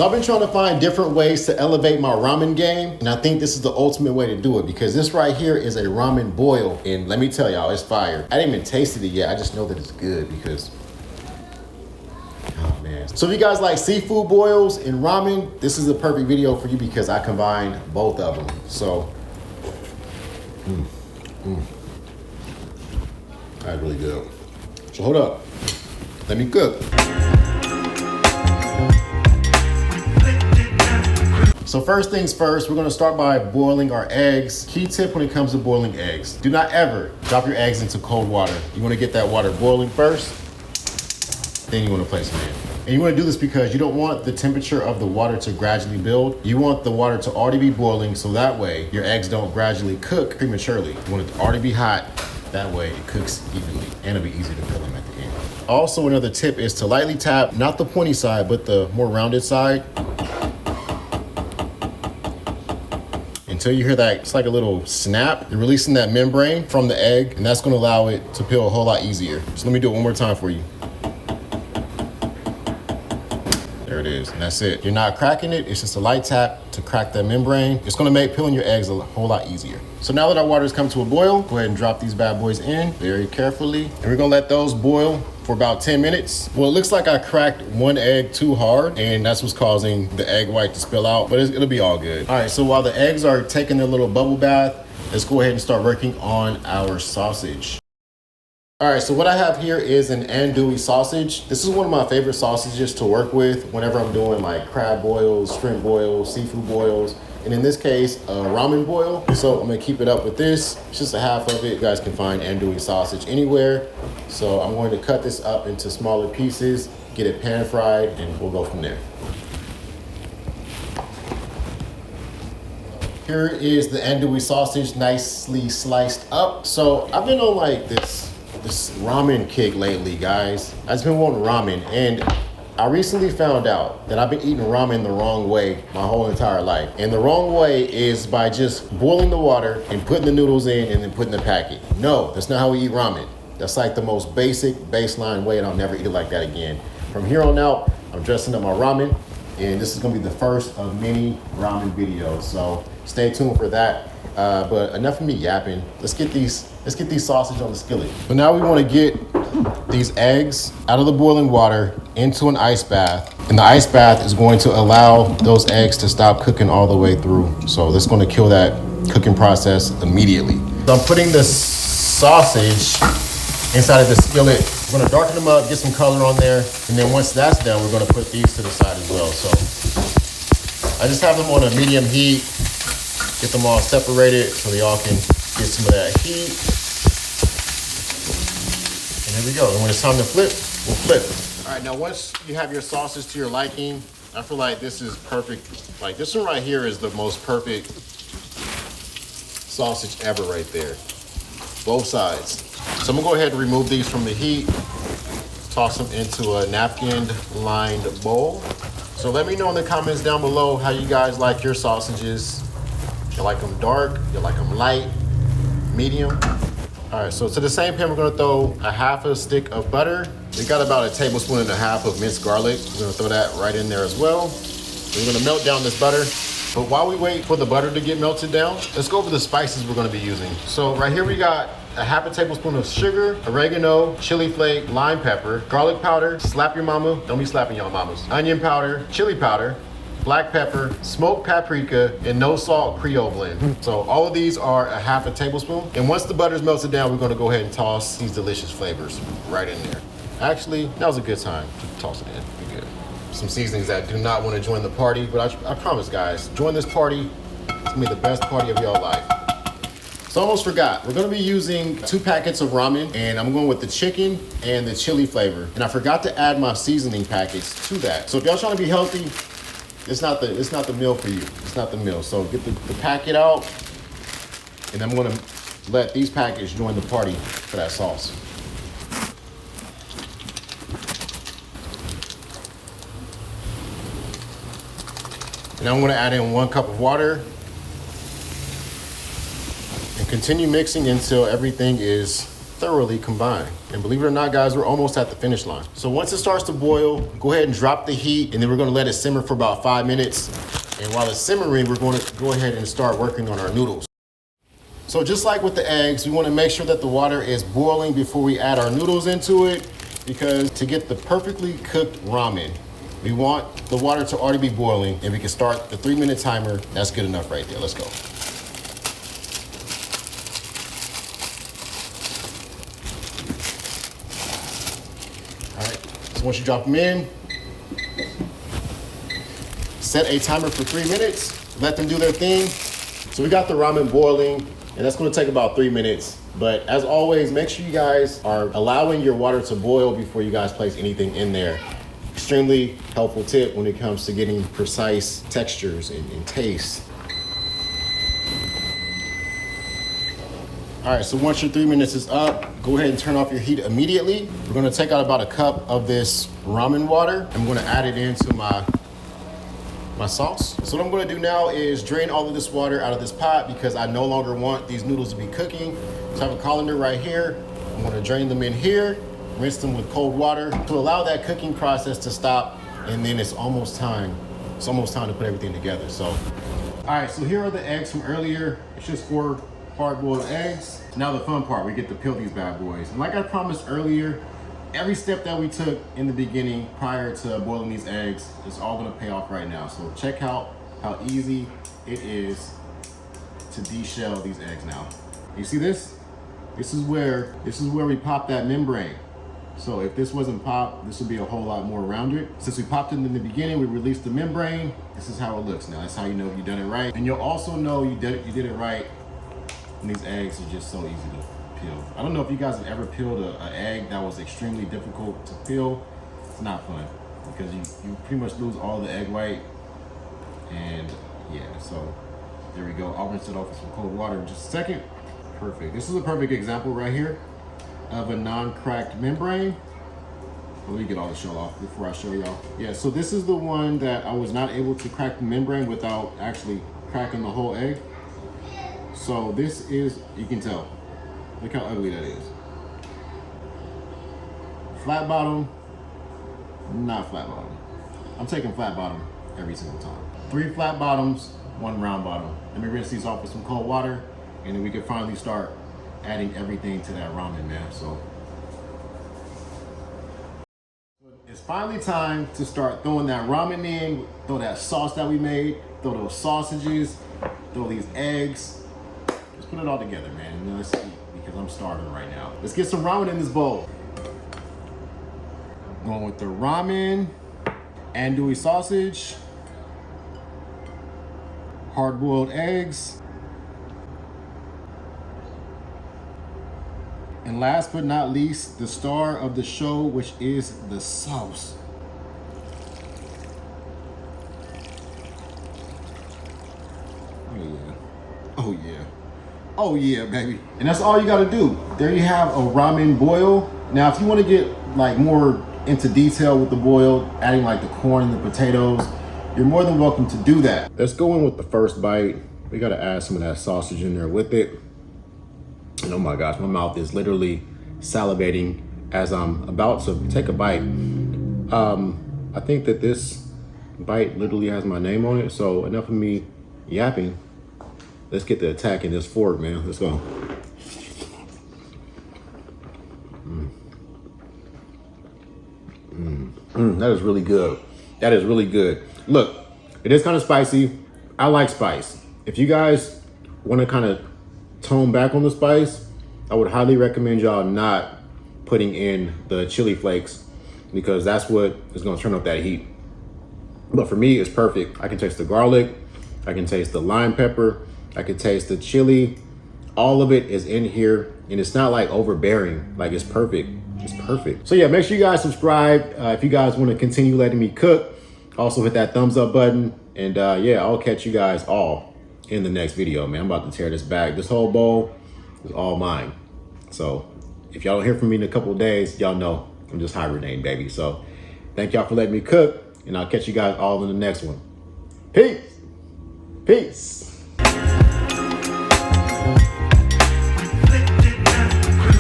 So I've been trying to find different ways to elevate my ramen game, and I think this is the ultimate way to do it, because this right here is a ramen boil, and let me tell y'all, it's fire. I didn't even tasted it yet. I just know that it's good because, oh man. So if you guys like seafood boils and ramen, this is a perfect video for you because I combined both of them. So, that's really good. So hold up, let me cook. So first things first, we're gonna start by boiling our eggs. Key tip when it comes to boiling eggs, do not ever drop your eggs into cold water. You wanna get that water boiling first, then you wanna place them in. And you wanna do this because you don't want the temperature of the water to gradually build. You want the water to already be boiling so that way your eggs don't gradually cook prematurely. You want it to already be hot, that way it cooks evenly and it'll be easy to peel them at the end. Also, another tip is to lightly tap, not the pointy side, but the more rounded side. Until you hear that, it's like a little snap. You're releasing that membrane from the egg, and that's gonna allow it to peel a whole lot easier. So let me do it one more time for you. There it is, and that's it. You're not cracking it, it's just a light tap to crack that membrane. It's gonna make peeling your eggs a whole lot easier. So now that our water's come to a boil, go ahead and drop these bad boys in very carefully. And we're gonna let those boil for about 10 minutes. Well, it looks like I cracked one egg too hard, and that's what's causing the egg white to spill out, but it'll be all good. All right, so while the eggs are taking their little bubble bath, let's go ahead and start working on our sausage. All right, so what I have here is an andouille sausage. This is one of my favorite sausages to work with whenever I'm doing like crab boils, shrimp boils, seafood boils, and in this case, a ramen boil. So I'm gonna keep it up with this. It's just a half of it. You guys can find andouille sausage anywhere. So I'm going to cut this up into smaller pieces, get it pan fried, and we'll go from there. Here is the andouille sausage, nicely sliced up. So I've been on like this ramen kick lately, guys. I've just been wanting ramen, and I recently found out that I've been eating ramen the wrong way my whole entire life. And the wrong way is by just boiling the water and putting the noodles in and then putting the packet. No, that's not how we eat ramen. That's like the most basic baseline way, and I'll never eat it like that again. From here on out, I'm dressing up my ramen, and this is gonna be the first of many ramen videos. So stay tuned for that. But enough of me yapping. Let's get these sausage on the skillet. So now we want to get these eggs out of the boiling water into an ice bath. And the ice bath is going to allow those eggs to stop cooking all the way through. So that's going to kill that cooking process immediately. So I'm putting the sausage inside of the skillet. We're going to darken them up, get some color on there. And then once that's done, we're going to put these to the side as well. So I just have them on a medium heat. Get them all separated so they all can get some of that heat. And there we go. And when it's time to flip, we'll flip. All right, now once you have your sausage to your liking, I feel like this is perfect. Like this one right here is the most perfect sausage ever right there. Both sides. So I'm gonna go ahead and remove these from the heat. Toss them into a napkin-lined bowl. So let me know in the comments down below how you guys like your sausages. You like them dark, you like them light, medium. All right, so to the same pan, we're gonna throw a half a stick of butter. We got about a tablespoon and a half of minced garlic. We're gonna throw that right in there as well. We're gonna melt down this butter. But while we wait for the butter to get melted down, let's go over the spices we're gonna be using. So right here we got a half a tablespoon of sugar, oregano, chili flake, lime pepper, garlic powder, slap your mama, don't be slapping y'all mamas, onion powder, chili powder, black pepper, smoked paprika, and no salt Creole blend. So all of these are a half a tablespoon. And once the butter's melted down, we're gonna go ahead and toss these delicious flavors right in there. Actually, that was a good time to toss it in, be good. Some seasonings that do not wanna join the party, but I promise guys, join this party, it's gonna be the best party of your life. So I almost forgot, we're gonna be using 2 packets of ramen, and I'm going with the chicken and the chili flavor. And I forgot to add my seasoning packets to that. So if y'all trying to be healthy, it's not the meal for you. It's not the meal. So get the packet out, and I'm gonna let these packets join the party for that sauce. And I'm gonna add in 1 cup of water and continue mixing until everything is thoroughly combine. And believe it or not, guys, we're almost at the finish line. So once it starts to boil, go ahead and drop the heat, and then we're gonna let it simmer for about 5 minutes. And while it's simmering, we're going to go ahead and start working on our noodles. So just like with the eggs, we want to make sure that the water is boiling before we add our noodles into it, because to get the perfectly cooked ramen, we want the water to already be boiling, and we can start the 3-minute timer. That's good enough right there. Let's go. All right, so once you drop them in, set a timer for 3 minutes, let them do their thing. So we got the ramen boiling, and that's gonna take about 3 minutes. But as always, make sure you guys are allowing your water to boil before you guys place anything in there. Extremely helpful tip when it comes to getting precise textures and taste. All right, so once your 3 minutes is up, go ahead and turn off your heat immediately. We're gonna take out about a cup of this ramen water. I'm gonna add it into my sauce. So what I'm gonna do now is drain all of this water out of this pot because I no longer want these noodles to be cooking. So I have a colander right here. I'm gonna drain them in here, rinse them with cold water to allow that cooking process to stop, and then it's almost time to put everything together. So, all right, so here are the eggs from earlier. It's just 4 hard-boiled eggs. Now the fun part, we get to peel these bad boys. And like I promised earlier, every step that we took in the beginning prior to boiling these eggs is all gonna pay off right now. So check out how easy it is to de-shell these eggs now. You see this? This is where we pop that membrane. So if this wasn't popped, this would be a whole lot more rounded. Since we popped it in the beginning, we released the membrane. This is how it looks now. That's how you know if you've done it right. And you'll also know you did it right when these eggs are just so easy to peel. I don't know if you guys have ever peeled an egg that was extremely difficult to peel. It's not fun because you pretty much lose all the egg white. And yeah, so there we go. I'll rinse it off with some cold water in just a second. Perfect. This is a perfect example right here of a non-cracked membrane. Let me get all the shell off before I show y'all. Yeah, so this is the one that I was not able to crack the membrane without actually cracking the whole egg. So this is, you can tell, look how ugly that is. Flat bottom, not flat bottom. I'm taking flat bottom every single time. 3 flat bottoms, 1 round bottom. Let me rinse these off with some cold water, and then we can finally start adding everything to that ramen, man. So it's finally time to start throwing that ramen in, throw that sauce that we made, throw those sausages, throw these eggs. Let's put it all together, man, and let's eat because I'm starving right now. Let's get some ramen in this bowl. Going with the ramen, andouille sausage, hard-boiled eggs, and last but not least, the star of the show, which is the sauce. Oh yeah. Oh yeah. Oh yeah, baby. And that's all you gotta do. There you have a ramen boil. Now, if you wanna get like more into detail with the boil, adding like the corn and the potatoes, you're more than welcome to do that. Let's go in with the first bite. We gotta add some of that sausage in there with it. And oh my gosh, my mouth is literally salivating as I'm about to take a bite. I think that this bite literally has my name on it, so enough of me yapping. Let's get the attack in this fork, man. Let's go. That is really good. That is really good. Look, it is kind of spicy. I like spice. If you guys want to kind of tone back on the spice, I would highly recommend y'all not putting in the chili flakes because that's what is going to turn up that heat. But for me, it's perfect. I can taste the garlic. I can taste the lime pepper. I can taste the chili. All of it is in here, and it's not like overbearing. Like, it's perfect. It's perfect. So yeah, make sure you guys subscribe if you guys want to continue letting me cook. Also hit that thumbs up button, and yeah, I'll catch you guys all in the next video, man. I'm about to tear this back. This whole bowl is all mine. So if y'all don't hear from me in a couple of days, y'all know I'm just hibernating, baby. So thank y'all for letting me cook, and I'll catch you guys all in the next one. Peace. Peace.